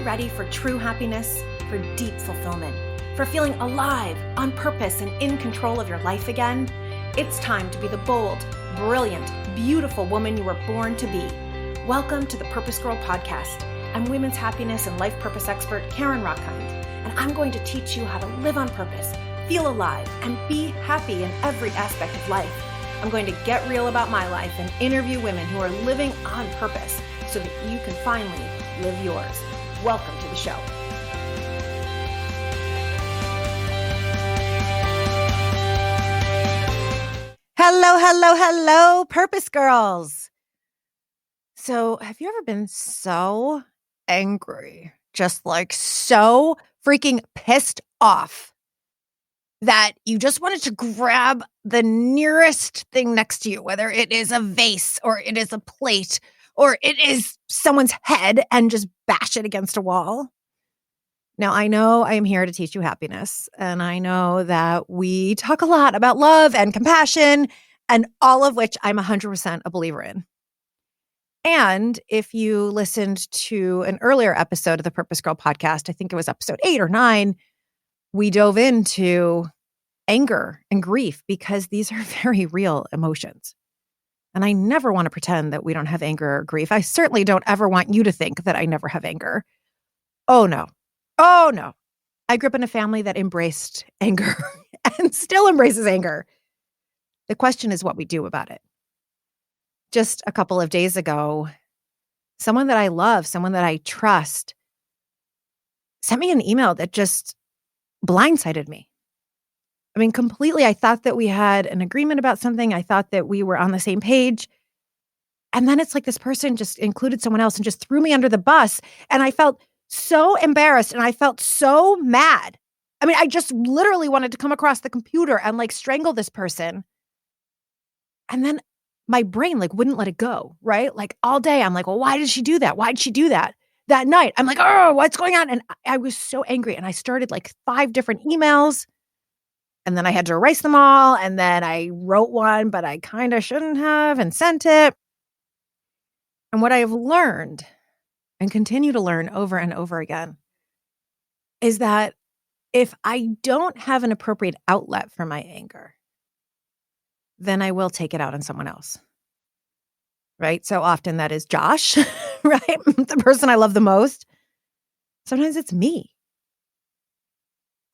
ready for true happiness, for deep fulfillment, for feeling alive, on purpose, and in control of your life again? It's time to be the bold, brilliant, beautiful woman you were born to be. Welcome to the PurposeGirl Podcast. I'm women's happiness and life purpose expert Karen Rockkind, and I'm going to teach you how to live on purpose, feel alive, and be happy in every aspect of life. I'm going to get real about my life and interview women who are living on purpose so that you can finally live yours. Welcome to the show. Hello, Purpose Girls. So have you ever been so angry, just like so freaking pissed off that you just wanted to grab the nearest thing next to you, whether it is a vase or it is a plate or it is someone's head, and just bash it against a wall? Now, I know I am here to teach you happiness, and I know that we talk a lot about love and compassion, and all of which I'm 100% a believer in. And if you listened to an earlier episode of the PurposeGirl Podcast, I think it was episode 8 or 9, we dove into anger and grief because these are very real emotions. And I never want to pretend that we don't have anger or grief. I certainly don't ever want you to think that I never have anger. Oh, no. I grew up in a family that embraced anger and still embraces anger. The question is what we do about it. Just a couple of days ago, someone that I love, someone that I trust, sent me an email that just blindsided me. I mean, completely. I thought that we had an agreement about something. I thought that we were on the same page. And then it's like this person just included someone else and just threw me under the bus. And I felt so embarrassed and I felt so mad. I mean, I just literally wanted to come across the computer and like strangle this person. And then my brain like wouldn't let it go, right? Like all day I'm like, well, why did she do that? Why did she do that? That night, I'm like, oh, what's going on? And I was so angry. And I started like 5 different emails. And then I had to erase them all. And then I wrote one, but I kind of shouldn't have, and sent it. And what I have learned and continue to learn over and over again is that if I don't have an appropriate outlet for my anger, then I will take it out on someone else. Right? So often that is Josh, right? The person I love the most. Sometimes it's me.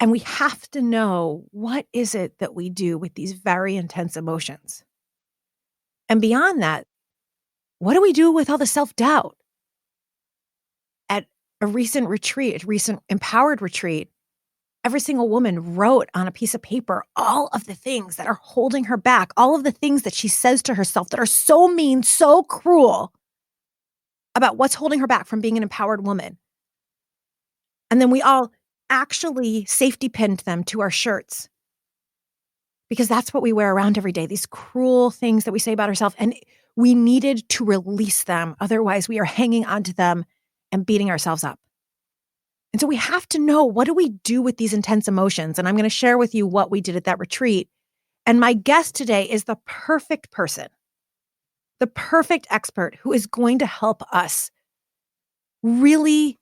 And we have to know, what is it that we do with these very intense emotions? And beyond that, what do we do with all the self-doubt? At a recent retreat, a recent empowered retreat, every single woman wrote on a piece of paper all of the things that are holding her back, all of the things that she says to herself that are so mean, so cruel about what's holding her back from being an empowered woman. And then we all actually safety pinned them to our shirts because that's what we wear around every day, these cruel things that we say about ourselves. And we needed to release them. Otherwise, we are hanging onto them and beating ourselves up. And so we have to know, what do we do with these intense emotions? And I'm going to share with you what we did at that retreat. And my guest today is the perfect person, the perfect expert who is going to help us really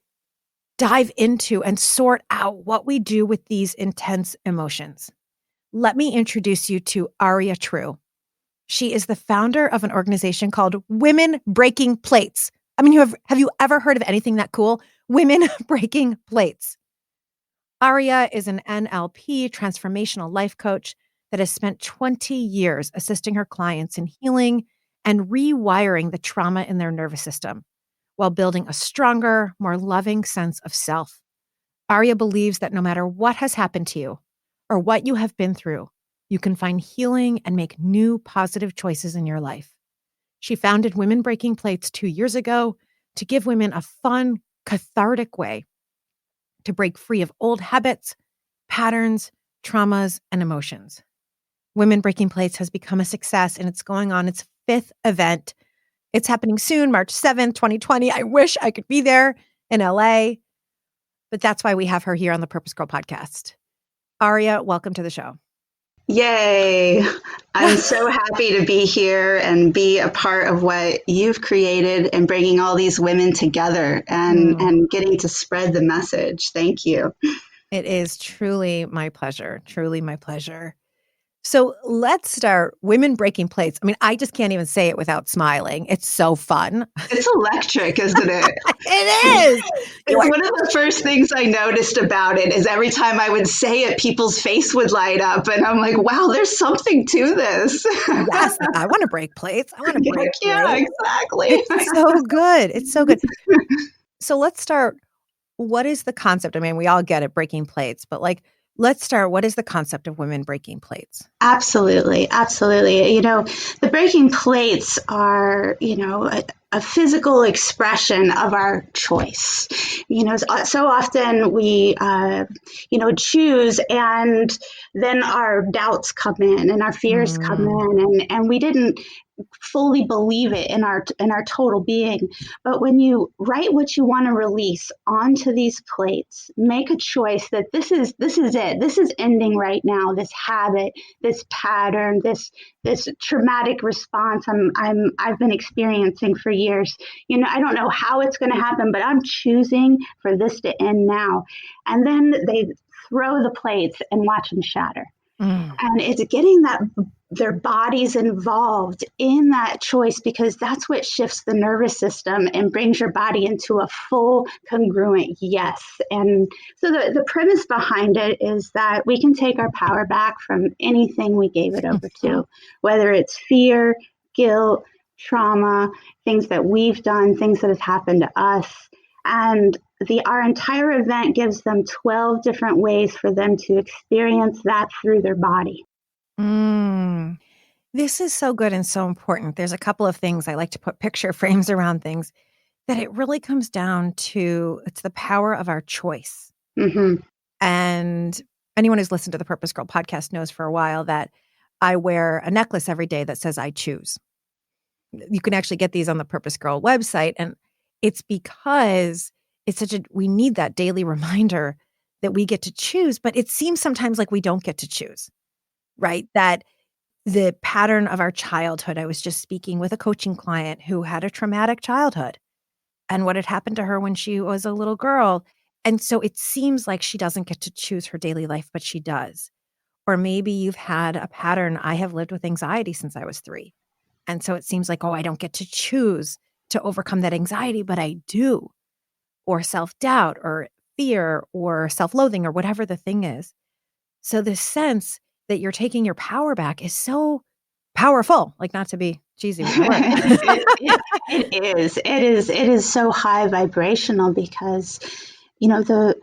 dive into and sort out what we do with these intense emotions. Let me introduce you to Aria Tru. She is the founder of an organization called Women Breaking Plates. I mean, have you ever heard of anything that cool? Women Breaking Plates. Aria is an NLP Transformational Life Coach that has spent 20 years assisting her clients in healing and rewiring the trauma in their nervous system while building a stronger, more loving sense of self. Aria believes that no matter what has happened to you or what you have been through, you can find healing and make new positive choices in your life. She founded Women Breaking Plates 2 years ago to give women a fun, cathartic way to break free of old habits, patterns, traumas, and emotions. Women Breaking Plates has become a success, and it's going on its 5th event. It's happening soon, March 7th, 2020. I wish I could be there in LA, but that's why we have her here on the PurposeGirl Podcast. Aria, welcome to the show. Yay. I'm so happy to be here and be a part of what you've created and bringing all these women together Mm. and getting to spread the message. Thank you. It is truly my pleasure. Truly my pleasure. So let's start women breaking plates. I mean, I just can't even say it without smiling. It's so fun. It's electric, isn't it? It is. You It's are one of the first things I noticed about it is every time I would say it, people's face would light up. And I'm like, wow, there's something to this. yes, like I want to break plates. I want to break Yeah, plates. exactly. It's so good. It's so good. So let's start. What is the concept? I mean, we all get it, breaking plates, but like, let's start. What is the concept of women breaking plates? Absolutely, absolutely. The breaking plates are, a physical expression of our choice. So often we, choose, and then our doubts come in and our fears come Mm. in, and we didn't fully believe it in our total being. But when you write what you want to release onto these plates, make a choice that this is it. This is ending right now. This habit, this pattern, this traumatic response I've been experiencing for years. I don't know how it's going to happen, but I'm choosing for this to end now. And then they throw the plates and watch them shatter. Mm. And it's getting their bodies involved in that choice, because that's what shifts the nervous system and brings your body into a full congruent yes. And so the premise behind it is that we can take our power back from anything we gave it over to, whether it's fear, guilt, trauma, things that we've done, things that have happened to us. And our entire event gives them 12 different ways for them to experience that through their body. Mm. This is so good and so important. There's a couple of things I like to put picture frames around things that it really comes down to. It's the power of our choice. Mm-hmm. And anyone who's listened to the Purpose Girl podcast knows for a while that I wear a necklace every day that says I choose. You can actually get these on the Purpose Girl website. And it's because we need that daily reminder that we get to choose, but it seems sometimes like we don't get to choose, right? That the pattern of our childhood. I was just speaking with a coaching client who had a traumatic childhood and what had happened to her when she was a little girl. And so it seems like she doesn't get to choose her daily life, but she does. Or maybe you've had a pattern. I have lived with anxiety since I was 3. And so it seems like, oh, I don't get to choose to overcome that anxiety, but I do. Or self-doubt or fear or self-loathing or whatever the thing is. So this sense that you're taking your power back is so powerful, like not to be cheesy with the word. It is so high vibrational, because the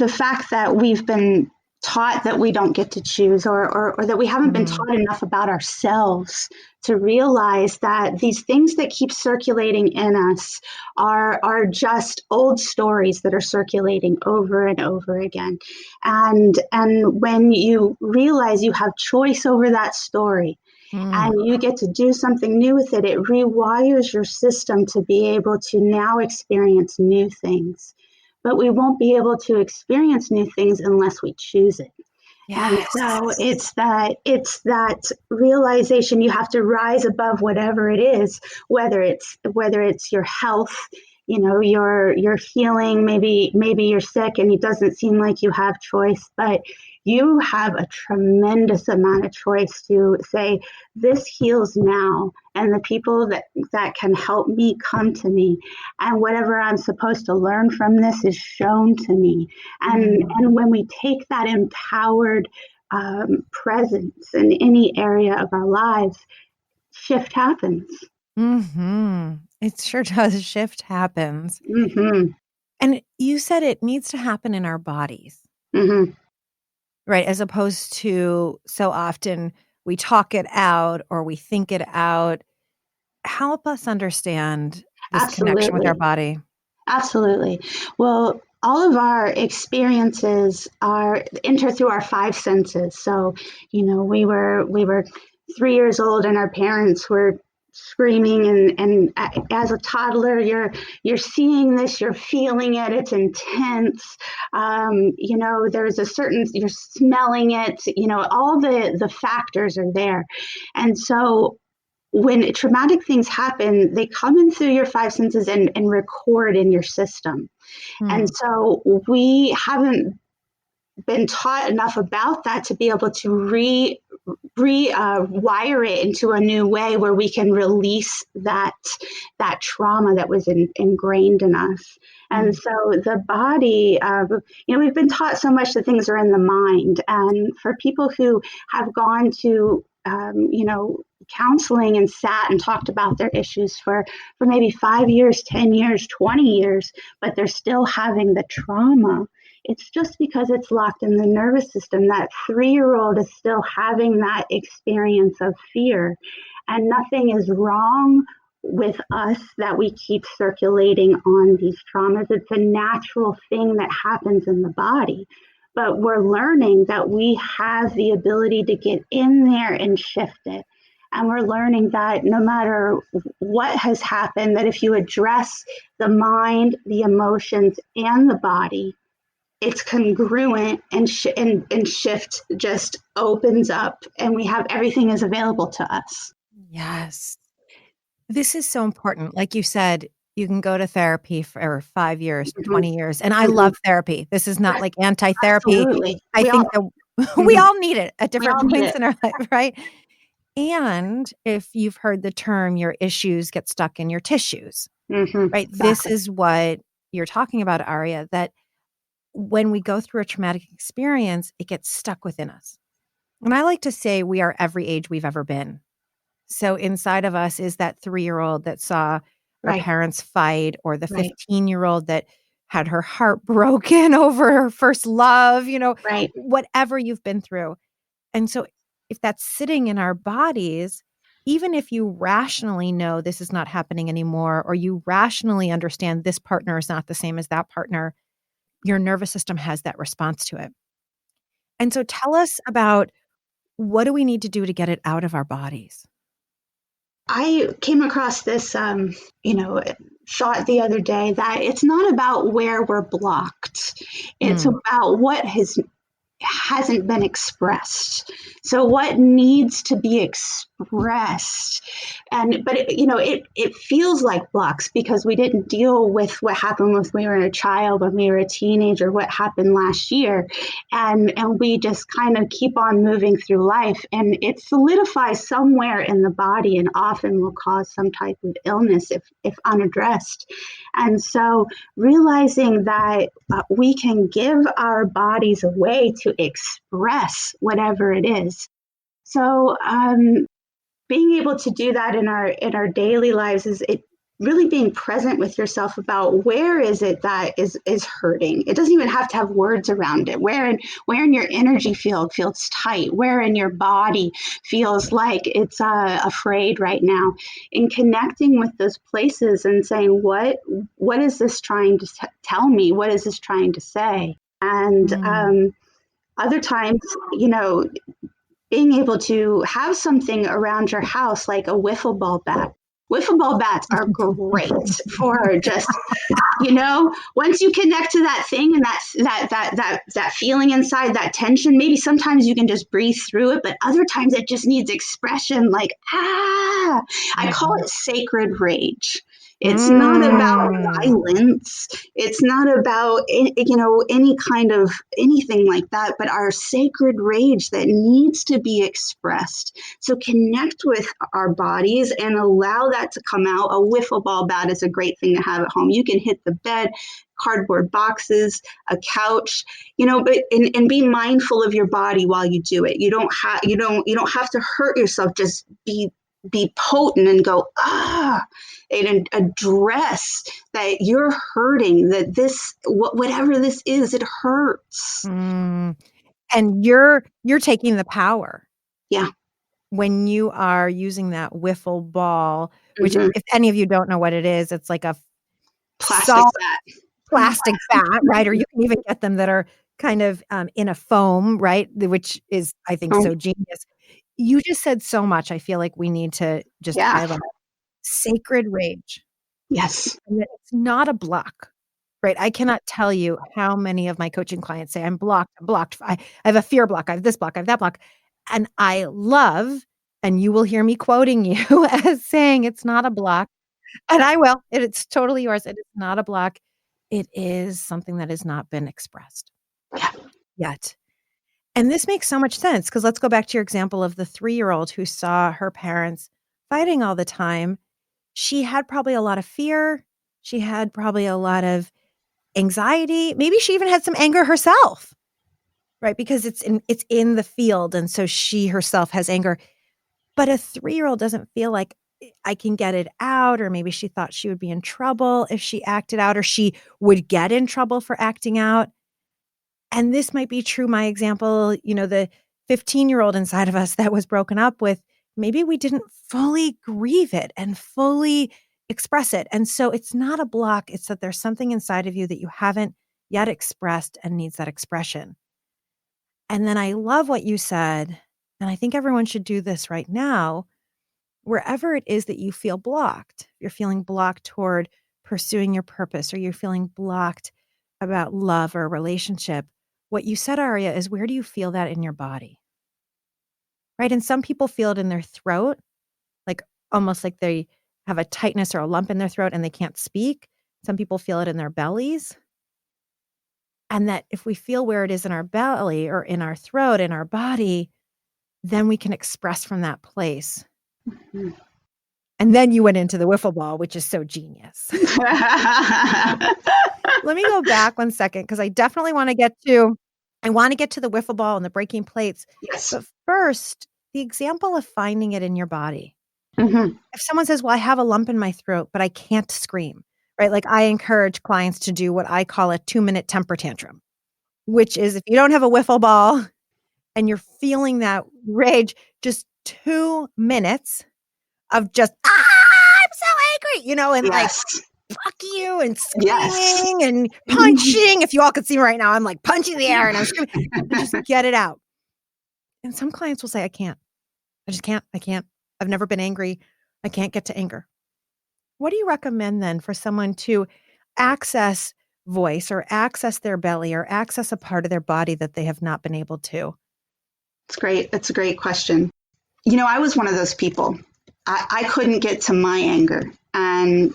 fact that we've been taught that we don't get to choose, or that we haven't been taught enough about ourselves to realize that these things that keep circulating in us are just old stories that are circulating over and over again. And when you realize you have choice over that story, and you get to do something new with it, it rewires your system to be able to now experience new things. But we won't be able to experience new things unless we choose it. And Yes. so it's that realization you have to rise above whatever it is, whether it's your health, your healing, maybe you're sick and it doesn't seem like you have choice, but you have a tremendous amount of choice to say, this heals now, and the people that can help me come to me, and whatever I'm supposed to learn from this is shown to me. And when we take that empowered presence in any area of our lives, shift happens. It sure does. Shift happens. Mm-hmm. And you said it needs to happen in our bodies, Mm-hmm. right? As opposed to so often we talk it out or we think it out. Help us understand this connection with our Absolutely. body. Absolutely. Well, all of our experiences enter through our 5 senses. So, we were 3 years old and our parents were screaming, and as a toddler you're seeing this, you're feeling it, it's intense. There's a certain, you're smelling it, all the factors are there. And so when traumatic things happen, they come in through your five senses and record in your system. And so we haven't been taught enough about that to be able to wire it into a new way where we can release that trauma that was ingrained in us. And so the body, we've been taught so much that things are in the mind. And for people who have gone to, counseling and sat and talked about their issues for maybe 5 years, 10 years, 20 years, but they're still having the trauma, it's just because it's locked in the nervous system. That 3-year-old is still having that experience of fear, and nothing is wrong with us that we keep circulating on these traumas. It's a natural thing that happens in the body, but we're learning that we have the ability to get in there and shift it. And we're learning that no matter what has happened, that if you address the mind, the emotions, and the body, it's congruent, and shift just opens up, and we have everything is available to us. Yes. This is so important. Like you said, you can go to therapy for 5 years, 20 years. And I love therapy. This is not like anti-therapy. Absolutely. I think that we all need it at different points in our life, right? And if you've heard the term, your issues get stuck in your tissues, right? Exactly. This is what you're talking about, Aria, that when we go through a traumatic experience, it gets stuck within us. And I like to say we are every age we've ever been. So inside of us is that 3-year-old that saw her parents fight, or the 15-year-old that had her heart broken over her first love, whatever you've been through. And so if that's sitting in our bodies, even if you rationally know this is not happening anymore, or you rationally understand this partner is not the same as that partner, your nervous system has that response to it. And so tell us about, what do we need to do to get it out of our bodies? I came across this, thought the other day that it's not about where we're blocked. It's about what hasn't been expressed. So what needs to be expressed? But it feels like blocks because we didn't deal with what happened when we were a child, when we were a teenager, what happened last year. And we just kind of keep on moving through life, and it solidifies somewhere in the body and often will cause some type of illness if unaddressed. And so realizing that we can give our bodies a way to express whatever it is. So being able to do that in our daily lives is it really being present with yourself about where is it that is hurting. It doesn't even have to have words around it. Where in your energy field feels tight, where in your body feels like it's afraid right now, in connecting with those places and saying, what is this trying to tell me? What is this trying to say? And other times, being able to have something around your house like a wiffle ball bat. Wiffle ball bats are great for just, once you connect to that thing and that feeling inside, that tension, maybe sometimes you can just breathe through it, but other times it just needs expression, like, I call it sacred rage. It's not about violence. It's not about, any kind of anything like that, but our sacred rage that needs to be expressed. So connect with our bodies and allow that to come out. A wiffle ball bat is a great thing to have at home. You can hit the bed, cardboard boxes, a couch, but and be mindful of your body while you do it. You don't have to hurt yourself. Just be potent and go, and address that you're hurting, that this, whatever this is, it hurts. And you're taking the power. Yeah. When you are using that wiffle ball, which if any of you don't know what it is, it's like a plastic bat, right? Or you can even get them that are kind of in a foam, right? Which is, I think, so genius. You just said so much. I feel like we need to just highlight. sacred rage. Yes. And that it's not a block, right? I cannot tell you how many of my coaching clients say, I'm blocked, I'm blocked. I have a fear block, I have this block, I have that block. And I love, and you will hear me quoting you as saying it's not a block. And I will. It's totally yours. It is not a block. It is something that has not been expressed Yeah. yet. And this makes so much sense because let's go back to your example of the 3-year-old who saw her parents fighting all the time. She had probably a lot of fear. She had probably a lot of anxiety. Maybe she even had some anger herself, right? Because it's in the field. And so she herself has anger. But a 3-year-old doesn't feel like I can get it out, or maybe she thought she would be in trouble if she acted out, or she would get in trouble for acting out. And this might be true, my example, the 15-year-old inside of us that was broken up with, maybe we didn't fully grieve it and fully express it. And so it's not a block. It's that there's something inside of you that you haven't yet expressed and needs that expression. And then I love what you said, and I think everyone should do this right now. Wherever it is that you feel blocked, you're feeling blocked toward pursuing your purpose, or you're feeling blocked about love or relationship, what you said, Aria, is where do you feel that in your body? Right? And some people feel it in their throat, like almost like they have a tightness or a lump in their throat and they can't speak. Some people feel it in their bellies. And that if we feel where it is in our belly or in our throat, in our body, then we can express from that place. Mm-hmm. And then you went into the wiffle ball, which is so genius. Let me go back 1 second because I definitely want to get to the wiffle ball and the breaking plates. Yes. But first, the example of finding it in your body. Mm-hmm. If someone says, well, I have a lump in my throat, but I can't scream, right? Like I encourage clients to do what I call a 2-minute temper tantrum, which is if you don't have a wiffle ball and you're feeling that rage, just 2 minutes of just, I'm so angry, and Yes. like, fuck you, and screaming Yes. and punching. If you all could see me right now, I'm like punching the air and I'm screaming. And just get it out. And some clients will say, I can't. I just can't. I can't. I've never been angry. I can't get to anger. What do you recommend then for someone to access voice or access their belly or access a part of their body that they have not been able to? It's great. It's a great question. I was one of those people. I couldn't get to my anger. And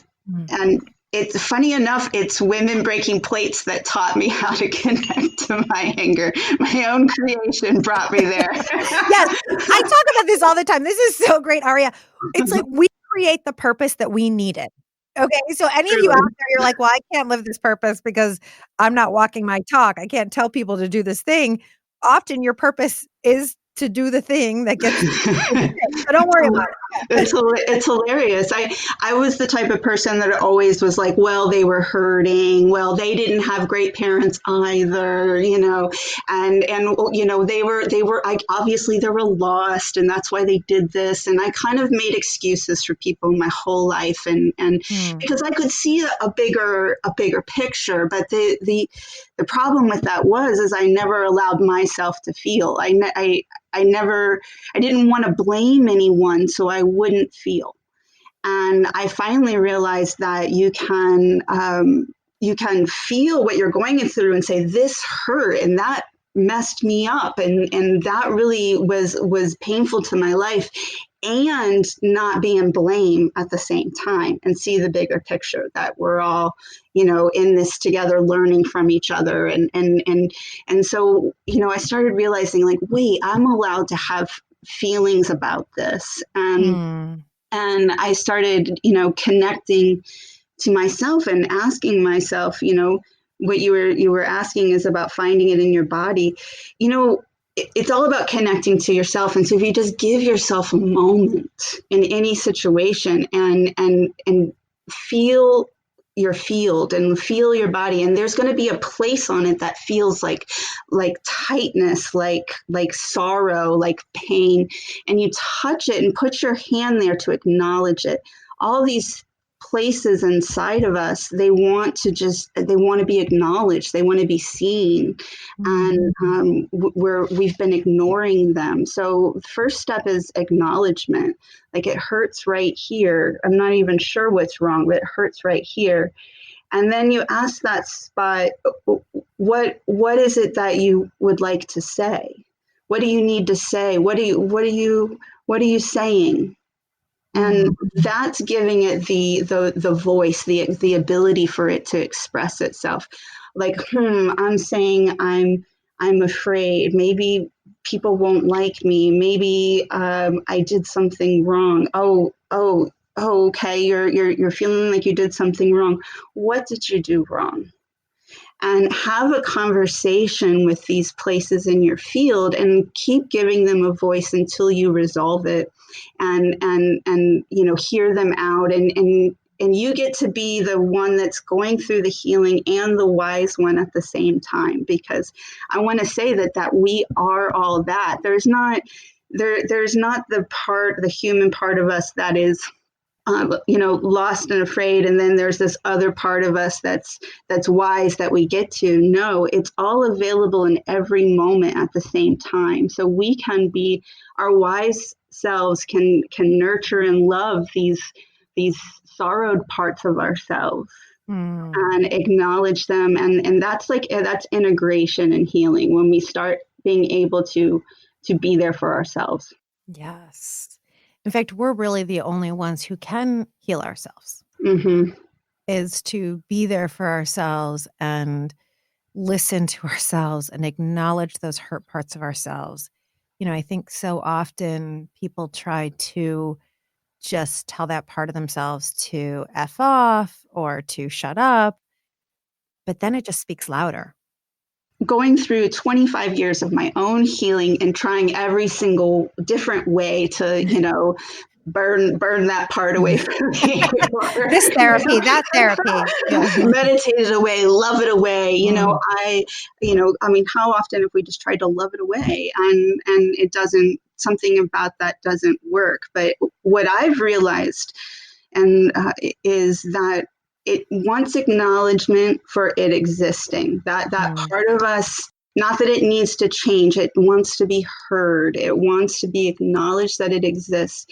it's funny enough, it's women breaking plates that taught me how to connect to my anger. My own creation brought me there. Yes, I talk about this all the time. This is so great, Aria. It's like we create the purpose that we needed. Okay, so any of you out there, you're like, well, I can't live this purpose because I'm not walking my talk. I can't tell people to do this thing. Often your purpose is to do the thing that gets so don't worry about it. It's hilarious. I was the type of person that always was like, well, they were hurting. Well, they didn't have great parents either, and obviously they were lost, and that's why they did this. And I kind of made excuses for people my whole life, and because I could see a bigger picture. But the problem with that is I never allowed myself to feel. I didn't want to blame anyone, so I wouldn't feel. And I finally realized that you can feel what you're going through and say, this hurt and that messed me up, and that really was painful to my life, and not be in blame at the same time, and see the bigger picture that we're all in this together, learning from each other. And so I started realizing, like, wait, I'm allowed to have feelings about this. And I started connecting to myself and asking myself, what you were asking is about finding it in your body. It's all about connecting to yourself. And so if you just give yourself a moment in any situation and feel your field and feel your body, and there's going to be a place on it that feels like tightness, like sorrow, like pain, and you touch it and put your hand there to acknowledge it. All these places inside of us, they want to be acknowledged. They want to be seen. And we've been ignoring them. So the first step is acknowledgement. Like, it hurts right here. I'm not even sure what's wrong, but it hurts right here. And then you ask that spot, what is it that you would like to say? What do you need to say? What are you saying? And that's giving it the voice, the ability for it to express itself. Like, I'm saying I'm afraid. Maybe people won't like me. Maybe I did something wrong. Oh, okay. You're feeling like you did something wrong. What did you do wrong? And have a conversation with these places in your field and keep giving them a voice until you resolve it, and hear them out, and you get to be the one that's going through the healing and the wise one at the same time, because I want to say that we are all that. There's not the human part of us that is lost and afraid, and then there's this other part of us that's wise that we get to. No, it's all available in every moment at the same time. So we can be, our wise selves can nurture and love these sorrowed parts of ourselves and acknowledge them, and that's integration and healing, when we start being able to be there for ourselves. Yes. In fact, we're really the only ones who can heal ourselves, is to be there for ourselves and listen to ourselves and acknowledge those hurt parts of ourselves. I think so often people try to just tell that part of themselves to F off or to shut up, but then it just speaks louder. Going through 25 years of my own healing and trying every single different way to, burn that part away from me. This therapy, that therapy. Meditate it away, love it away. How often have we just tried to love it away, and it doesn't, something about that doesn't work. But what I've realized is that it wants acknowledgement for it existing. That part of us, not that it needs to change, it wants to be heard. It wants to be acknowledged that it exists,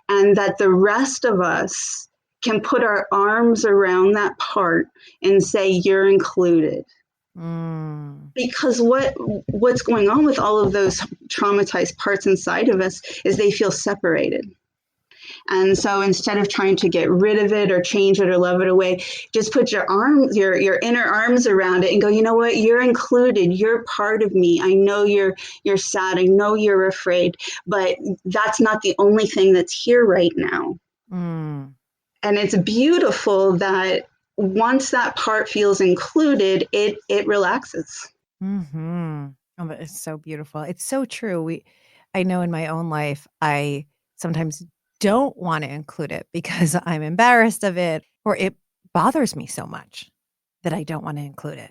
and that the rest of us can put our arms around that part and say, you're included. Because what's going on with all of those traumatized parts inside of us is they feel separated. And so instead of trying to get rid of it or change it or love it away, just put your inner arms around it and go, you know what, you're included. You're part of me. I know you're sad. I know you're afraid, but that's not the only thing that's here right now. And it's beautiful that once that part feels included, it relaxes. Oh, it's so beautiful. It's so true. I know in my own life, I sometimes don't want to include it because I'm embarrassed of it, or it bothers me so much that I don't want to include it.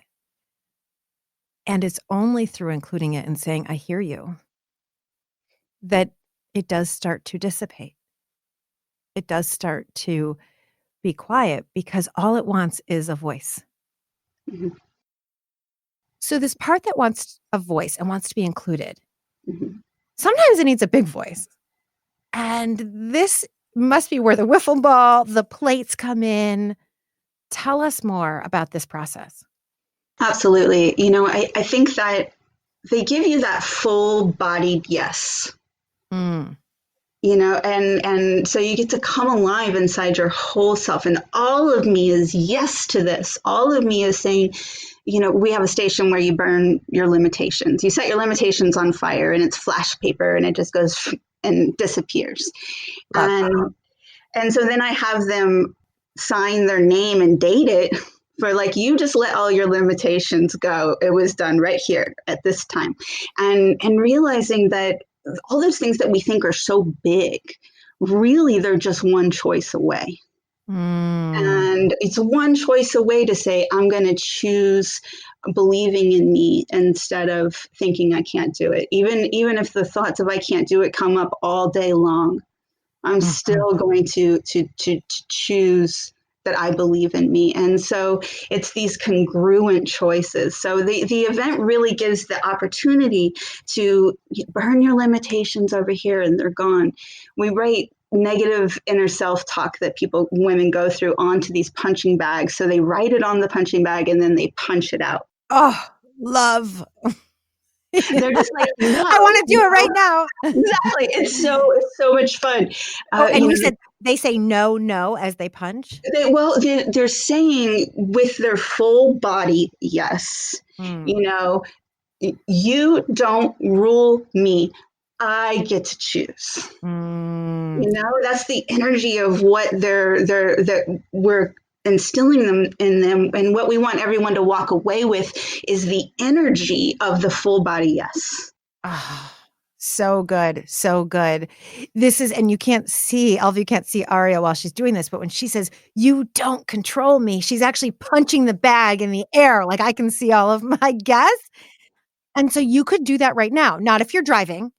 And it's only through including it and saying, I hear you, that it does start to dissipate. It does start to be quiet, because all it wants is a voice. So this part that wants a voice and wants to be included, sometimes it needs a big voice. And this must be where the wiffle ball, the plates come in. Tell us more about this process. Absolutely. I think that they give you that full-bodied yes. And so you get to come alive inside your whole self. And all of me is yes to this. All of me is saying, we have a station where you burn your limitations. You set your limitations on fire, and it's flash paper, and it just goes and disappears. And so then I have them sign their name and date it for, like, you just let all your limitations go. It was done right here at this time. And realizing that all those things that we think are so big, really, they're just one choice away. And it's one choice away to say, I'm going to choose believing in me instead of thinking I can't do it. Even if the thoughts of I can't do it come up all day long, I'm still going to choose that I believe in me. And so it's these congruent choices. So the event really gives the opportunity to burn your limitations over here and they're gone. We write negative inner self-talk that women go through onto these punching bags. So they write it on the punching bag and then they punch it out. Oh, love. They're just like, no, I want to do it right now. Exactly. It's so much fun. And you said they say no as they punch? They're saying with their full body, yes. You don't rule me. I get to choose. That's the energy of what that we're instilling them in them, and what we want everyone to walk away with is the energy of the full body yes. Oh, so good. So good. This is, and you can't see, all of you can't see Aria while she's doing this, but when she says, you don't control me, she's actually punching the bag in the air. Like I can see all of my guests. And so you could do that right now. Not if you're driving,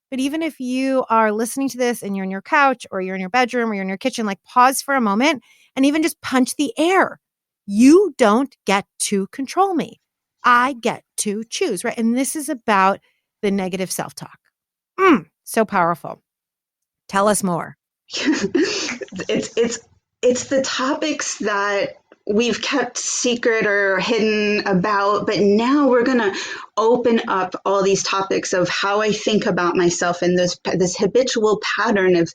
but even if you are listening to this and you're on your couch or you're in your bedroom or you're in your kitchen, like pause for a moment and even just punch the air. You don't get to control me. I get to choose, right? And this is about the negative self-talk. So powerful. Tell us more. It's the topics that we've kept secret or hidden about, but now we're going to open up all these topics of how I think about myself and this habitual pattern of,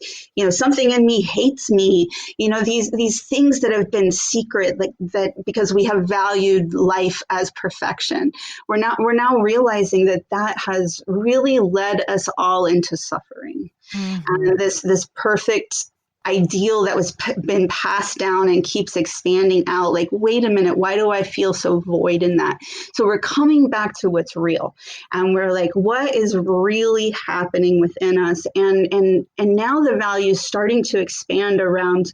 something in me hates me, these things that have been secret, like that, because we have valued life as perfection. We're now realizing that has really led us all into suffering. And this perfect ideal that was been passed down and keeps expanding out. Like, wait a minute, why do I feel so void in that? So we're coming back to what's real, and we're like, what is really happening within us? And now the value is starting to expand around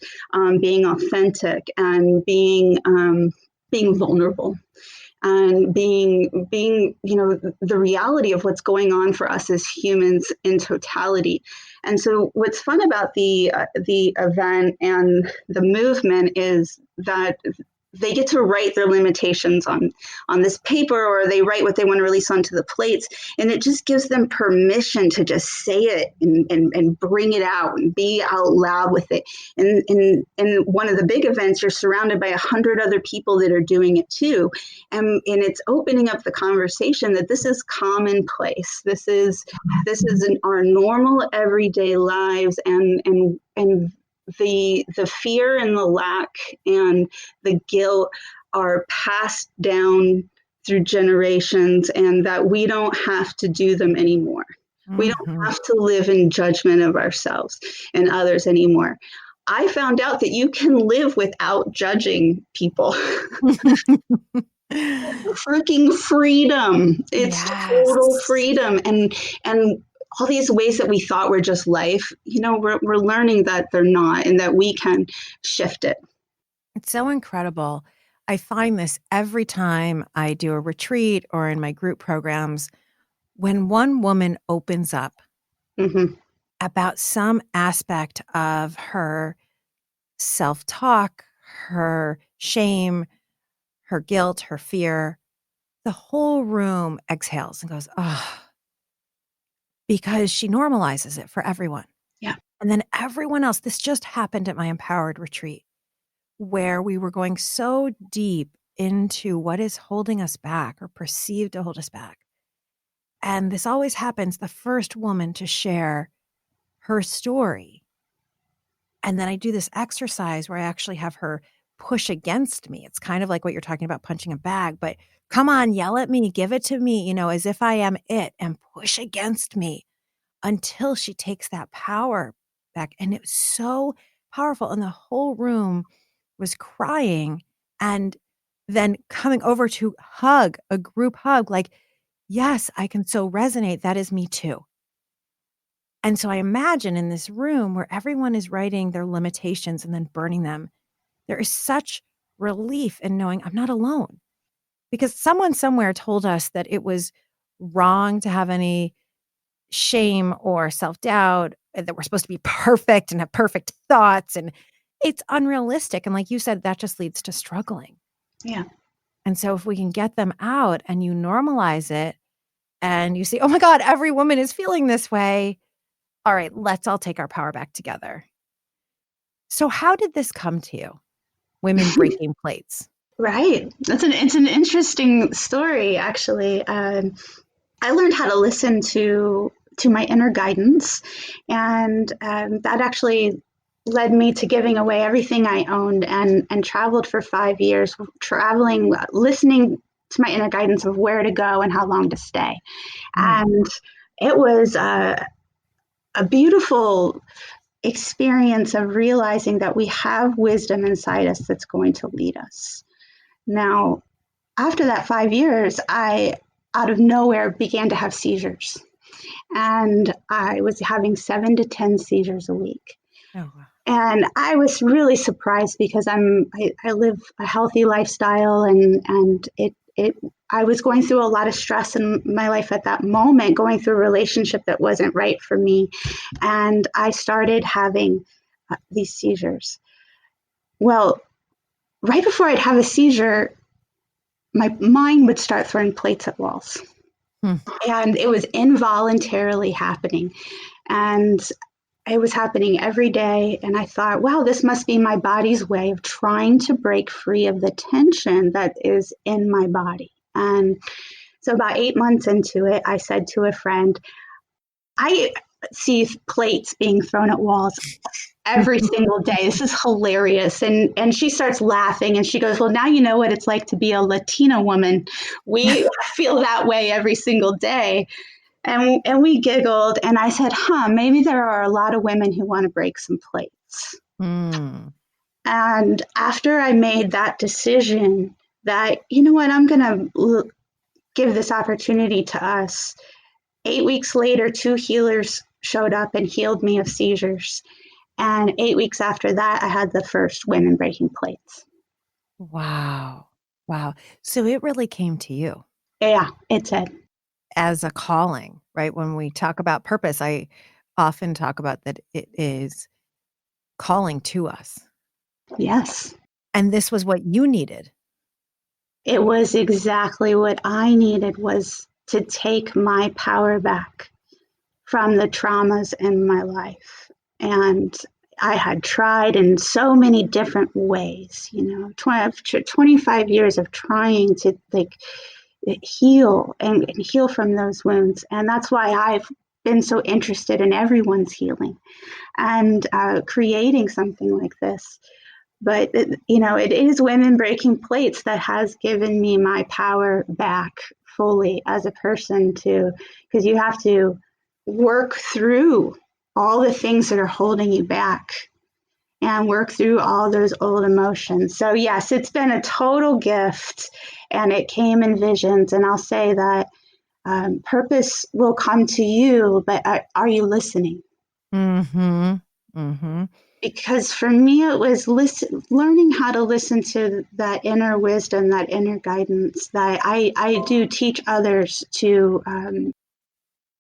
being authentic and being vulnerable. And being, the reality of what's going on for us as humans in totality. And so what's fun about the event and the movement is that they get to write their limitations on this paper, or they write what they want to release onto the plates. And it just gives them permission to just say it and bring it out and be out loud with it. And in one of the big events, you're surrounded by 100 other people that are doing it too. And it's opening up the conversation that this is commonplace. This is in our normal everyday lives, and the fear and the lack and the guilt are passed down through generations, and that we don't have to do them anymore. We don't have to live in judgment of ourselves and others anymore. I found out that you can live without judging people. Freaking freedom. It's total freedom. And all these ways that we thought were just life, we're learning that they're not, and that we can shift it. It's so incredible. I find this every time I do a retreat or in my group programs, when one woman opens up about some aspect of her self-talk, her shame, her guilt, her fear, the whole room exhales and goes, oh, because she normalizes it for everyone. Yeah. And then everyone else, this just happened at my Empowered retreat, where we were going so deep into what is holding us back or perceived to hold us back. And this always happens, the first woman to share her story. And then I do this exercise where I actually have her push against me. It's kind of like what you're talking about, punching a bag, but come on, yell at me, give it to me, as if I am it, and push against me until she takes that power back. And it was so powerful. And the whole room was crying, and then coming over to hug, a group hug, like, yes, I can so resonate. That is me too. And so I imagine in this room where everyone is writing their limitations and then burning them, there is such relief in knowing I'm not alone. Because someone somewhere told us that it was wrong to have any shame or self-doubt, that we're supposed to be perfect and have perfect thoughts. And, it's unrealistic. And like you said, that just leads to struggling. Yeah. And so if we can get them out and you normalize it and you see, oh my God, every woman is feeling this way. All right, let's all take our power back together. So how did this come to you? Women breaking plates. Right. It's an interesting story, actually. I learned how to listen to my inner guidance, and that actually led me to giving away everything I owned and traveled for 5 years, traveling, listening to my inner guidance of where to go and how long to stay. And it was a beautiful experience of realizing that we have wisdom inside us that's going to lead us. Now, after that 5 years, I, out of nowhere, began to have seizures. And I was having 7 to 10 seizures a week. Oh, wow. And I was really surprised because I live a healthy lifestyle, and I was going through a lot of stress in my life at that moment, going through a relationship that wasn't right for me. And I started having these seizures. Well, right before I'd have a seizure, my mind would start throwing plates at walls. And it was involuntarily happening. And it was happening every day. And I thought, wow, this must be my body's way of trying to break free of the tension that is in my body. And so about 8 months into it, I said to a friend, I see plates being thrown at walls every single day. This is hilarious. And she starts laughing and she goes, well, now you know what it's like to be a Latina woman. We feel that way every single day. And we giggled, and I said, maybe there are a lot of women who want to break some plates. And after I made that decision that, you know what, I'm going to give this opportunity to us, 8 weeks later, 2 healers showed up and healed me of seizures. And 8 weeks after that, I had the first women breaking plates. Wow. Wow. So it really came to you. Yeah, it did. As a calling, right? When we talk about purpose, I often talk about that it is calling to us. Yes. And this was what you needed. It was exactly what I needed, was to take my power back from the traumas in my life. And I had tried in so many different ways, 25 years of trying to heal and heal from those wounds. And that's why I've been so interested in everyone's healing and creating something like this. But, it is women breaking plates that has given me my power back fully as a person too, because you have to work through all the things that are holding you back and work through all those old emotions. So yes, it's been a total gift, and it came in visions. And I'll say that purpose will come to you, but are you listening? Because for me, it was learning how to listen to that inner wisdom, that inner guidance that I do teach others to.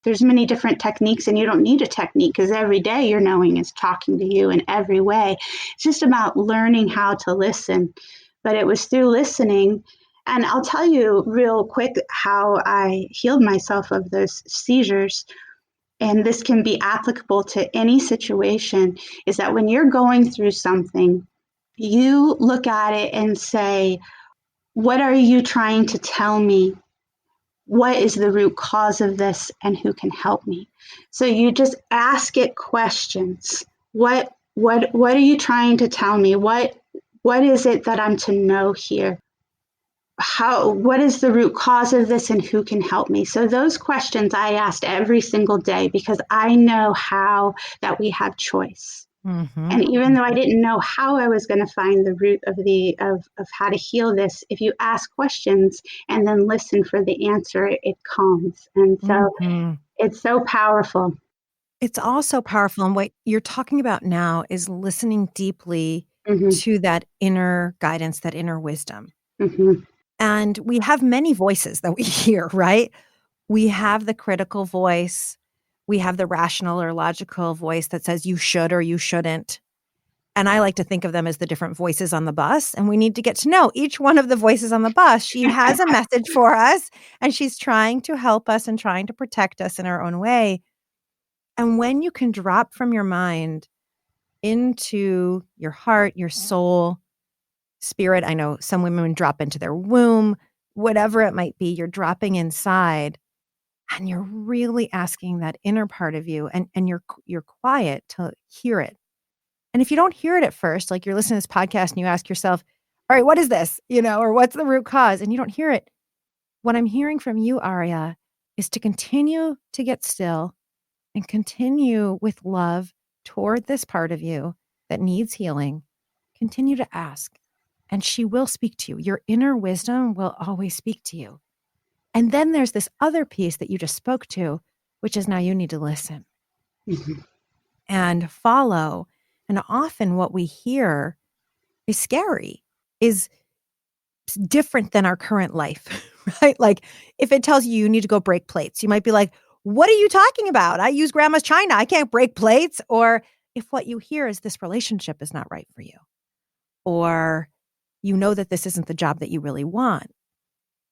There's many different techniques, and you don't need a technique because every day your knowing is talking to you in every way. It's just about learning how to listen. But it was through listening. And I'll tell you real quick how I healed myself of those seizures. And this can be applicable to any situation, is that when you're going through something, you look at it and say, what are you trying to tell me? What is the root cause of this, and who can help me? So you just ask it questions. What are you trying to tell me? What is it that I'm to know here? What is the root cause of this, and who can help me? So those questions I asked every single day, because I know how that we have choice. And even though I didn't know how I was going to find the root of how to heal this, if you ask questions and then listen for the answer, it comes. And so it's so powerful. It's also powerful. And what you're talking about now is listening deeply to that inner guidance, that inner wisdom. And we have many voices that we hear, right? We have the critical voice. We have the rational or logical voice that says you should or you shouldn't. And I like to think of them as the different voices on the bus. And we need to get to know each one of the voices on the bus. She has a message for us, and she's trying to help us and trying to protect us in our own way. And when you can drop from your mind into your heart, your soul, spirit, I know some women drop into their womb, whatever it might be, you're dropping inside and you're really asking that inner part of you, and you're quiet to hear it. And if you don't hear it at first, like you're listening to this podcast and you ask yourself, all right, what is this? Or what's the root cause? And you don't hear it. What I'm hearing from you, Aria, is to continue to get still and continue with love toward this part of you that needs healing. Continue to ask, and she will speak to you. Your inner wisdom will always speak to you. And then there's this other piece that you just spoke to, which is now you need to listen and follow. And often what we hear is scary, is different than our current life, right? Like if it tells you need to go break plates, you might be like, what are you talking about? I use grandma's china. I can't break plates. Or if what you hear is this relationship is not right for you, or you know that this isn't the job that you really want,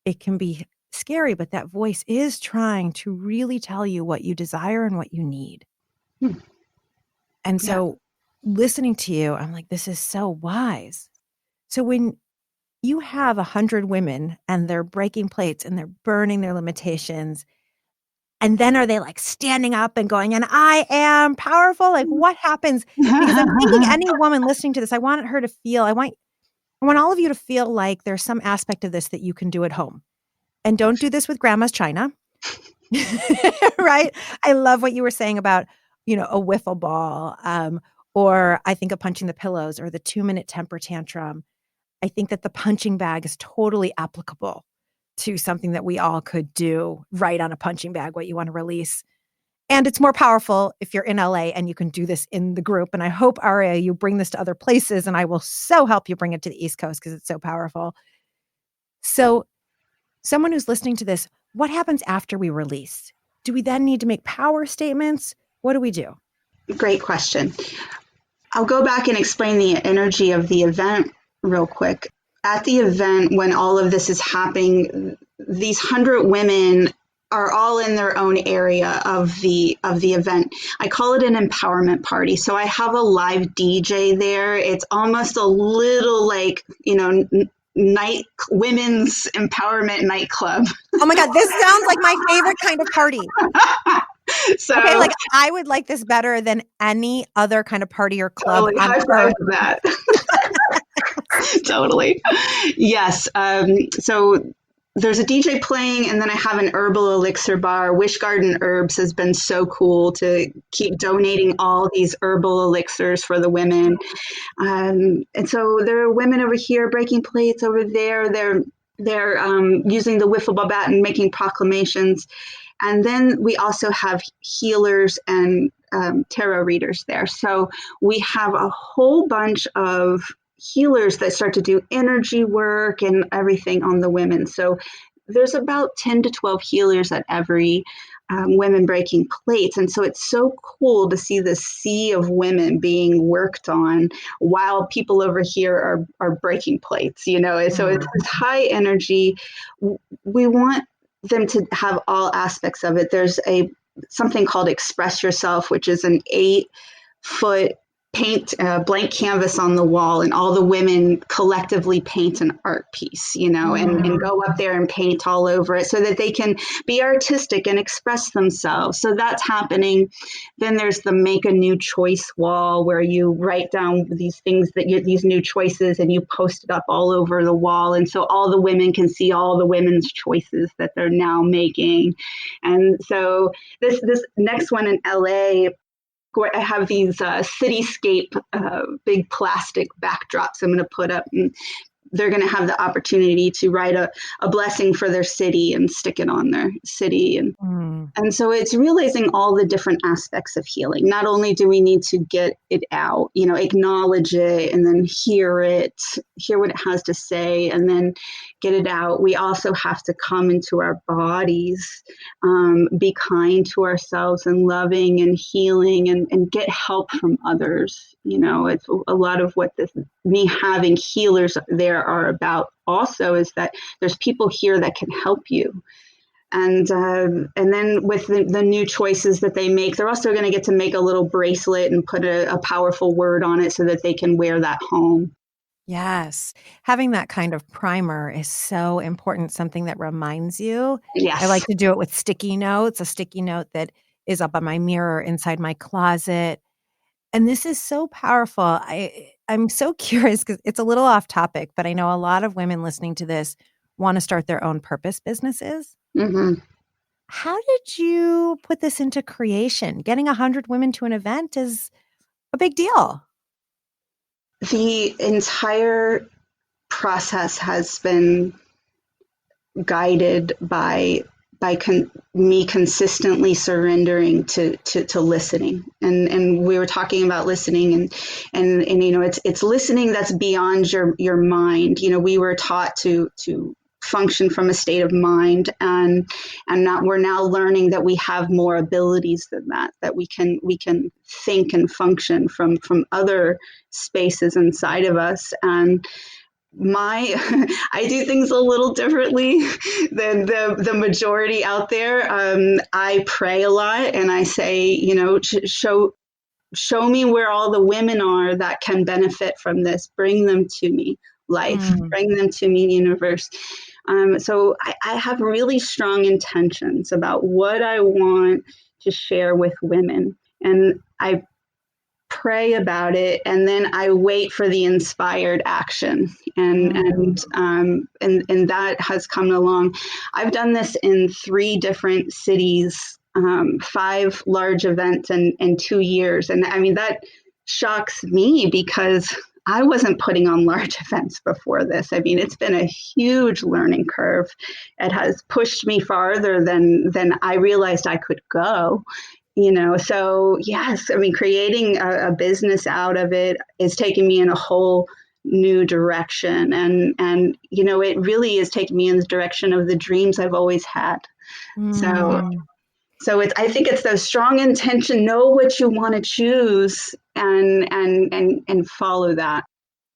it can be scary, but that voice is trying to really tell you what you desire and what you need. And so listening to you, I'm like, this is so wise. So when you have 100 women and they're breaking plates and they're burning their limitations, and then are they like standing up and going, and I am powerful? Like what happens? Because I'm thinking any woman listening to this, I want her to feel, I want all of you to feel like there's some aspect of this that you can do at home. And don't do this with grandma's china, right? I love what you were saying about, a wiffle ball, or I think of punching the pillows or the 2-minute temper tantrum. I think that the punching bag is totally applicable to something that we all could do right on a punching bag, what you want to release. And it's more powerful if you're in LA and you can do this in the group. And I hope, Aria, you bring this to other places, and I will so help you bring it to the East Coast because it's so powerful. So someone who's listening to this, what happens after we release? Do we then need to make power statements? What do we do? Great question. I'll go back and explain the energy of the event real quick. At the event, when all of this is happening, these 100 women are all in their own area of the event. I call it an empowerment party. So I have a live DJ there. It's almost a little like, night women's empowerment nightclub. Oh my God, this sounds like my favorite kind of party. So okay, like I would like this better than any other kind of party or club. Totally, high five for that. Totally. Yes. So there's a DJ playing, and then I have an herbal elixir bar. Wish Garden Herbs has been so cool to keep donating all these herbal elixirs for the women. And so there are women over here breaking plates over there. They're using the wiffle ball bat and making proclamations. And then we also have healers and tarot readers there. So we have a whole bunch of healers that start to do energy work and everything on the women. So there's about 10 to 12 healers at every women breaking plates. And so it's so cool to see this sea of women being worked on while people over here are breaking plates, So it's this high energy. We want them to have all aspects of it. There's something called Express Yourself, which is an 8-foot paint blank canvas on the wall, and all the women collectively paint an art piece, and go up there and paint all over it so that they can be artistic and express themselves. So that's happening. Then there's the make a new choice wall, where you write down these things these new choices, and you post it up all over the wall. And so all the women can see all the women's choices that they're now making. And so this next one in LA, I have these cityscape big plastic backdrops I'm going to put up. And they're going to have the opportunity to write a blessing for their city and stick it on their city. And so it's realizing all the different aspects of healing. Not only do we need to get it out, acknowledge it and then hear what it has to say and then get it out. We also have to come into our bodies, be kind to ourselves and loving and healing and get help from others. It's a lot of what me having healers there are about also is that there's people here that can help you. And then with the new choices that they make, they're also going to get to make a little bracelet and put a powerful word on it so that they can wear that home. Yes. Having that kind of primer is so important, something that reminds you. Yes. I like to do it with sticky notes, a sticky note that is up on my mirror inside my closet. And this is so powerful. I'm so curious because it's a little off topic, but I know a lot of women listening to this want to start their own purpose businesses. Mm-hmm. How did you put this into creation? Getting 100 women to an event is a big deal. The entire process has been guided by me consistently surrendering to listening, and we were talking about listening, and it's listening that's beyond your mind. We were taught to function from a state of mind, and we're now learning that we have more abilities than that we can think and function from other spaces inside of us. And I do things a little differently than the majority out there. I pray a lot, and I say, show me where all the women are that can benefit from this. Bring them to me, life. Bring them to me, universe. So I have really strong intentions about what I want to share with women, and I pray about it, and then I wait for the inspired action, and that has come along. I've done this in 3 different cities, 5 large events in 2 years, and I mean that shocks me because I wasn't putting on large events before this. I mean, it's been a huge learning curve. It has pushed me farther than I realized I could go. So yes, I mean, creating a business out of it is taking me in a whole new direction. And it really is taking me in the direction of the dreams I've always had. So I think it's the strong intention, know what you want to choose and follow that.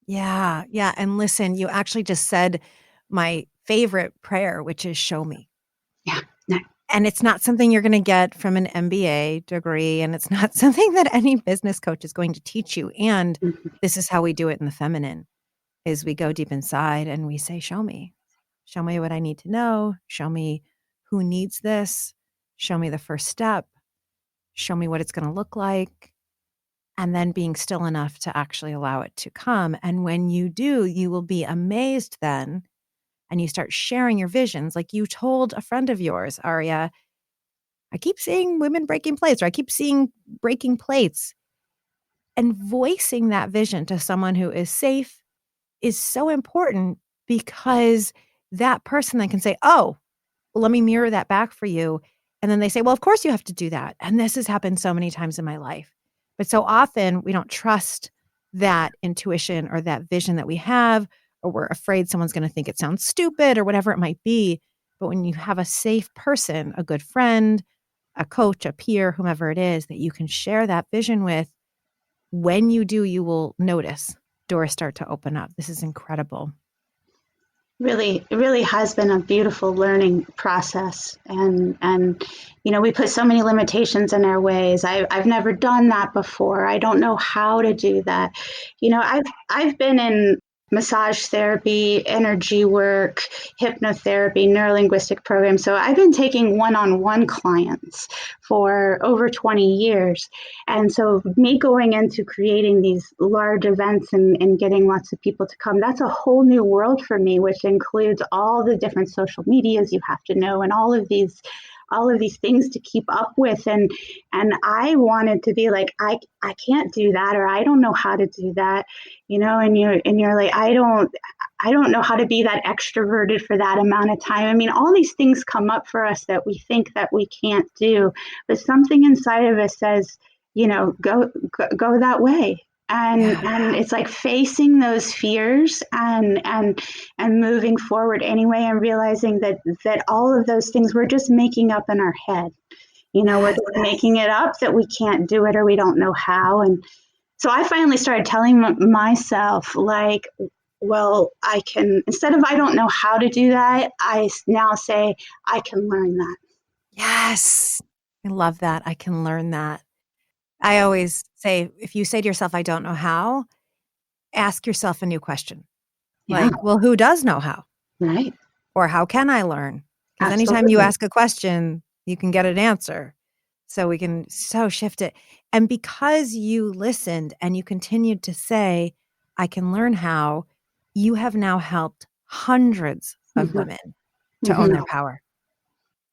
Yeah. Yeah. And listen, you actually just said my favorite prayer, which is show me. Yeah. And it's not something you're going to get from an MBA degree. And it's not something that any business coach is going to teach you. And this is how we do it in the feminine, is we go deep inside and we say, show me what I need to know. Show me who needs this. Show me the first step. Show me what it's going to look like. And then being still enough to actually allow it to come. And when you do, you will be amazed then. And you start sharing your visions. Like you told a friend of yours, Aria, I keep seeing women breaking plates, or I keep seeing breaking plates. And voicing that vision to someone who is safe is so important, because that person then can say, oh, well, let me mirror that back for you. And then they say, well, of course you have to do that. And this has happened so many times in my life. But so often we don't trust that intuition or that vision that we have, or we're afraid someone's going to think it sounds stupid or whatever it might be. But when you have a safe person, a good friend, a coach, a peer, whomever it is that you can share that vision with, when you do, you will notice doors start to open up. This is incredible. Really, it really has been a beautiful learning process. And we put so many limitations in our ways. I've never done that before. I don't know how to do that. I've been in massage therapy, energy work, hypnotherapy, neurolinguistic programs. So I've been taking one-on-one clients for over 20 years. And so me going into creating these large events and getting lots of people to come, that's a whole new world for me, which includes all the different social medias you have to know and all of these all of these things to keep up with. And I wanted to be like, I can't do that, or I don't know how to do that, and you're like, I don't know how to be that extroverted for that amount of time. I mean, all these things come up for us that we think that we can't do, but something inside of us says, go that way. And it's like facing those fears and moving forward anyway, and realizing that all of those things we're just making up in our head. We're just making it up that we can't do it or we don't know how. And so I finally started telling myself, like, well, I can, instead of I don't know how to do that, I now say I can learn that. Yes. I love that. I can learn that. I always say, if you say to yourself, I don't know how, ask yourself a new question. Yeah. Like, well, who does know how? Right. Or how can I learn? Because anytime you ask a question, you can get an answer. So we can shift it. And because you listened and you continued to say, I can learn how, you have now helped hundreds of women to own their power.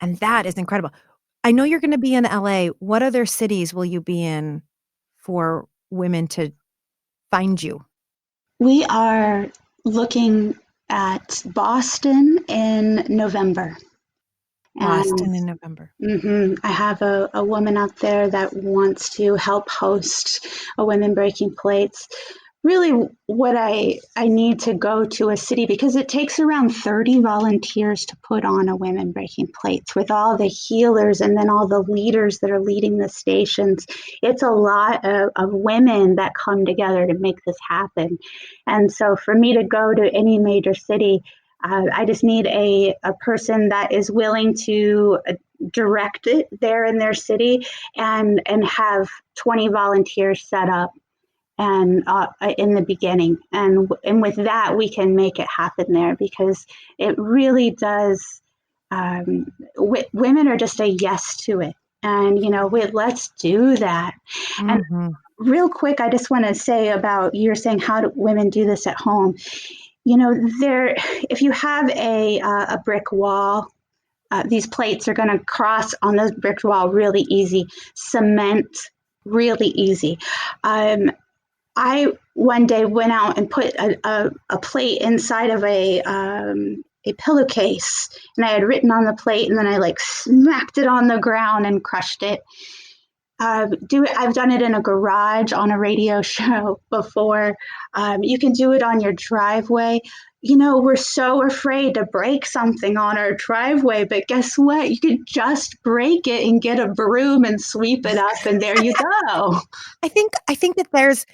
And that is incredible. I know you're going to be in LA. What other cities will you be in for women to find you? We are looking at Boston in November. Boston in November. I have a woman out there that wants to help host a Women Breaking Plates. Really what I need to go to a city, because it takes around 30 volunteers to put on a Women Breaking Plates, with all the healers and then all the leaders that are leading the stations. It's a lot of women that come together to make this happen. And so for me to go to any major city, I just need a person that is willing to direct it there in their city and have 20 volunteers set up and in the beginning, and with that we can make it happen there, because it really does. Women are just a yes to it, and let's do that. And real quick, I just want to say about, you're saying how do women do this at home. If you have a brick wall, these plates are going to cross on this brick wall really easy. Cement, really easy. I one day went out and put a plate inside of a pillowcase, and I had written on the plate, and then I smacked it on the ground and crushed it. I've done it in a garage on a radio show before. You can do it on your driveway. We're so afraid to break something on our driveway, but guess what? You could just break it and get a broom and sweep it up, and there you go. I think that there's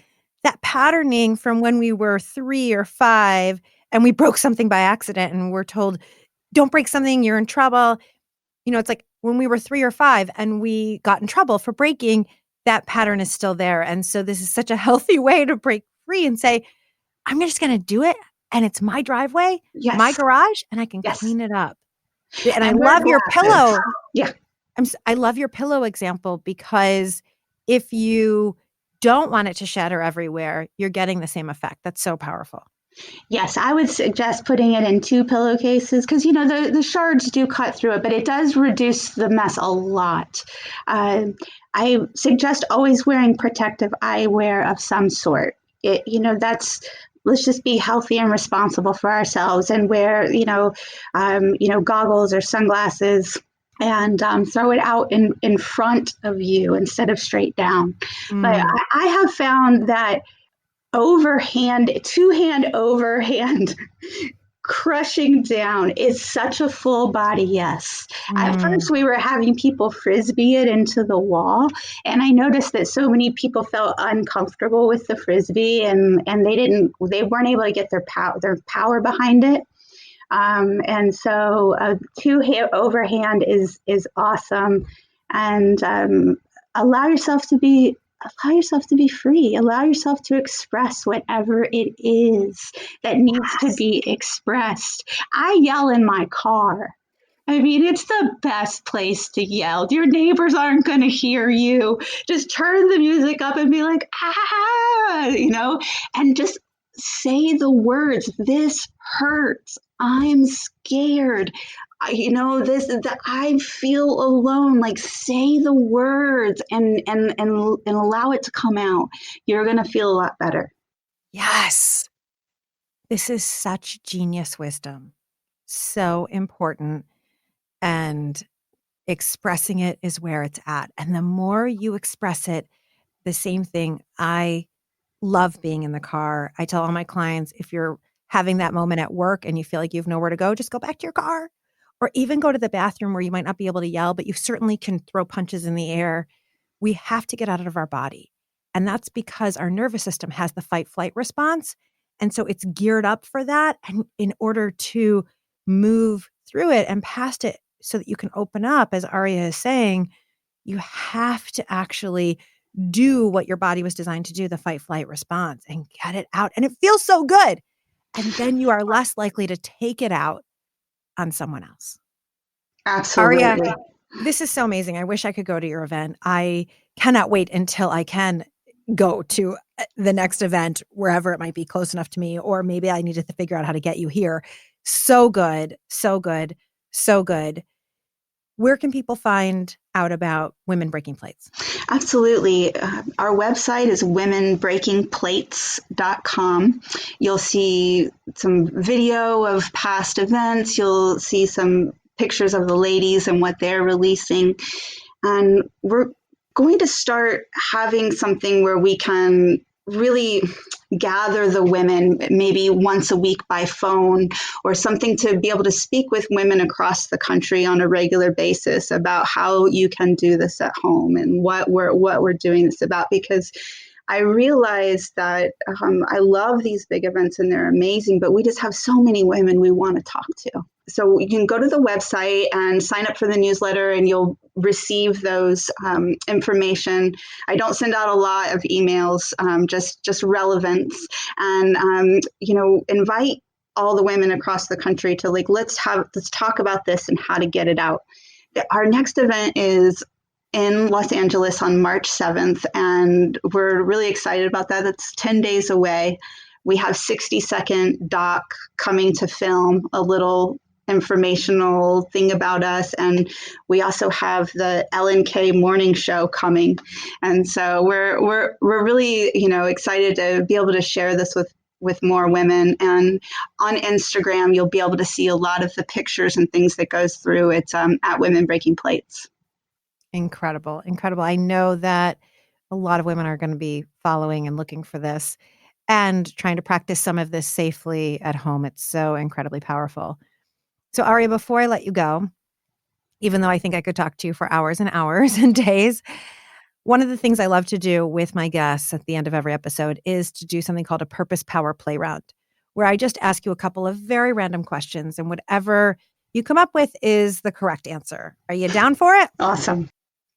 that patterning from when we were 3 or 5 and we broke something by accident and we're told, don't break something, you're in trouble. It's like when we were 3 or 5 and we got in trouble for breaking, that pattern is still there. And so this is such a healthy way to break free and say, I'm just going to do it. And it's my driveway, my garage, and I can clean it up. And I love your pillow. Yeah. I love your pillow example, because if you don't want it to shatter everywhere, you're getting the same effect. That's so powerful. Yes, I would suggest putting it in 2 pillowcases, because the shards do cut through it, but it does reduce the mess a lot. I suggest always wearing protective eyewear of some sort. Let's just be healthy and responsible for ourselves, and wear goggles or sunglasses, and throw it out in front of you instead of straight down. But I have found that two-hand overhand crushing down is such a full body yes. At first we were having people frisbee it into the wall, and I noticed that so many people felt uncomfortable with the frisbee, and they weren't able to get their power behind it. And so two-hand overhand is awesome, and allow yourself to be free. Allow yourself to express whatever it is that needs to be expressed. I yell in my car. I mean, it's the best place to yell. Your neighbors aren't going to hear you. Just turn the music up and be like, and just say the words. This hurts. I'm scared. I feel alone. Like, say the words and allow it to come out. You're going to feel a lot better. Yes. This is such genius wisdom. So important. And expressing it is where it's at. And the more you express it, the same thing. I love being in the car. I tell all my clients, if you're having that moment at work and you feel like you have nowhere to go, just go back to your car, or even go to the bathroom where you might not be able to yell, but you certainly can throw punches in the air. We have to get out of our body. And that's because our nervous system has the fight flight response. And so it's geared up for that. And in order to move through it and past it so that you can open up, as Aria is saying, you have to actually do what your body was designed to do, the fight flight response, and get it out. And it feels so good. And then you are less likely to take it out on someone else. Absolutely. Aria, this is so amazing. I wish I could go to your event. I cannot wait until I can go to the next event, wherever it might be close enough to me, or maybe I needed to figure out how to get you here. So good, so good, so good. Where can people find out about Women Breaking Plates? Absolutely. Our website is womenbreakingplates.com. You'll see some video of past events. You'll see some pictures of the ladies and what they're releasing. And we're going to start having something where we can really gather the women maybe once a week by phone, or something to be able to speak with women across the country on a regular basis about how you can do this at home and what we're doing this about. Because I realize that I love these big events and they're amazing, but we just have so many women we want to talk to. So you can go to the website and sign up for the newsletter, and you'll receive those information. I don't send out a lot of emails, just relevance, and invite all the women across the country to let's talk about this and how to get it out. Our next event is in Los Angeles on March 7th, and we're really excited about that. It's 10 days away. We have 60-second doc coming to film a little informational thing about us, and we also have the LNK morning show coming, and so we're really excited to be able to share this with more women. And on Instagram, you'll be able to see a lot of the pictures and things that goes through. It's at Women Breaking Plates. Incredible. Incredible. I know that a lot of women are going to be following and looking for this and trying to practice some of this safely at home. It's so incredibly powerful. So Aria, before I let you go, even though I think I could talk to you for hours and hours and days, one of the things I love to do with my guests at the end of every episode is to do something called a purpose power play round, where I just ask you a couple of very random questions, and whatever you come up with is the correct answer. Are you down for it? Awesome.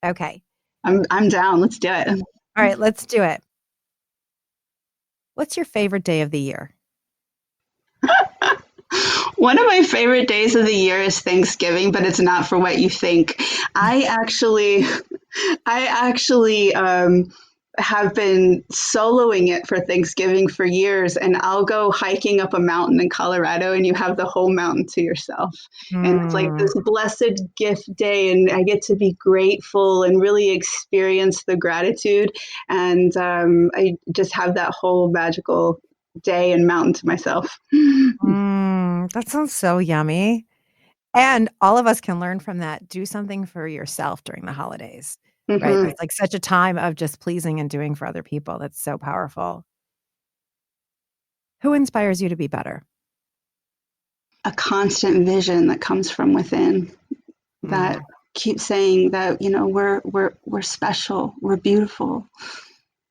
Okay. I'm down. Let's do it. All right, let's do it. What's your favorite day of the year? One of my favorite days of the year is Thanksgiving, but it's not for what you think. I actually have been soloing it for Thanksgiving for years, and I'll go hiking up a mountain in Colorado, and you have the whole mountain to yourself. And it's like this blessed gift day, and I get to be grateful and really experience the gratitude. And I just have that whole magical day and mountain to myself. That sounds so yummy. And all of us can learn from that. Do something for yourself during the holidays, right? That's like such a time of just pleasing and doing for other people. That's so powerful. Who inspires you to be better? A constant vision that comes from within that keeps saying that, we're special, we're beautiful,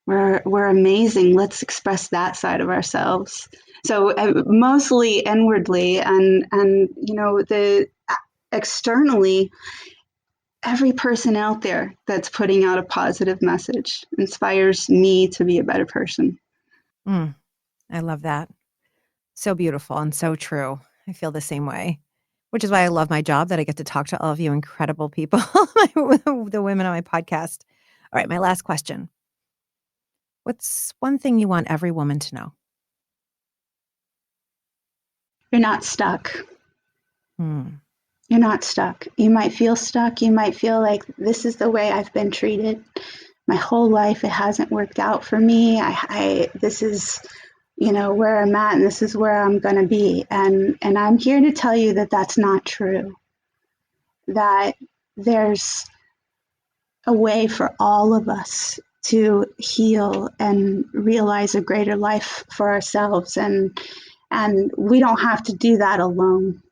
we're amazing. Let's express that side of ourselves. So mostly inwardly, and the externally, every person out there that's putting out a positive message inspires me to be a better person. I love that. So beautiful and so true. I feel the same way, which is why I love my job, that I get to talk to all of you incredible people, the women on my podcast. All right, my last question. What's one thing you want every woman to know? You're not stuck. You're not stuck. You might feel stuck. You might feel like this is the way I've been treated my whole life. It hasn't worked out for me. This is, where I'm at, and this is where I'm going to be. And I'm here to tell you that that's not true. That there's a way for all of us to heal and realize a greater life for ourselves. And we don't have to do that alone.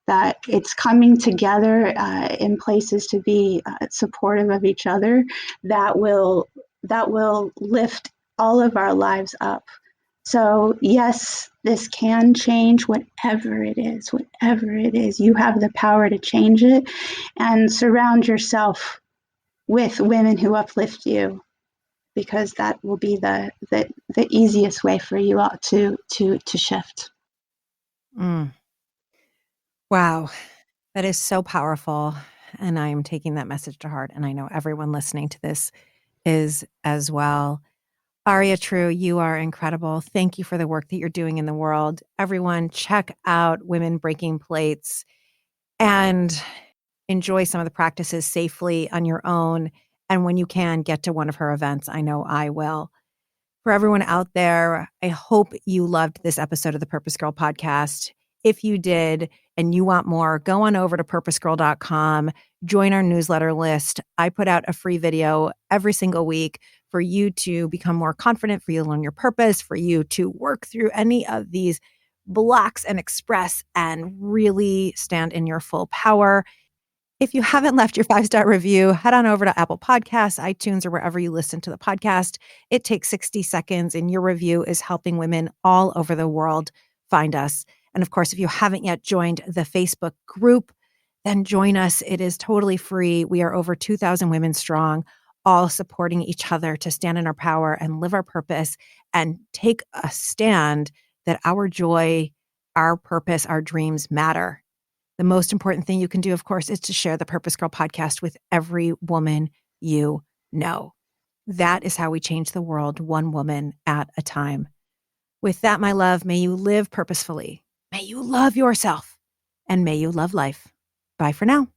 That it's coming together in places to be supportive of each other that will lift all of our lives up. So yes, this can change whatever it is. Whatever it is, you have the power to change it, and surround yourself with women who uplift you, because that will be the easiest way for you all to shift. Wow. That is so powerful. And I am taking that message to heart. And I know everyone listening to this is as well. Aria Tru, you are incredible. Thank you for the work that you're doing in the world. Everyone, check out Women Breaking Plates and enjoy some of the practices safely on your own. And when you can, get to one of her events. I know I will. For everyone out there, I hope you loved this episode of the Purpose Girl podcast. If you did and you want more, go on over to PurposeGirl.com, join our newsletter list. I put out a free video every single week for you to become more confident, for you to learn your purpose, for you to work through any of these blocks and express and really stand in your full power. If you haven't left your 5-star review, head on over to Apple Podcasts, iTunes, or wherever you listen to the podcast. It takes 60 seconds, and your review is helping women all over the world find us. And of course, if you haven't yet joined the Facebook group, then join us. It is totally free. We are over 2,000 women strong, all supporting each other to stand in our power and live our purpose and take a stand that our joy, our purpose, our dreams matter. The most important thing you can do, of course, is to share the Purpose Girl podcast with every woman you know. That is how we change the world, one woman at a time. With that, my love, may you live purposefully. May you love yourself, and may you love life. Bye for now.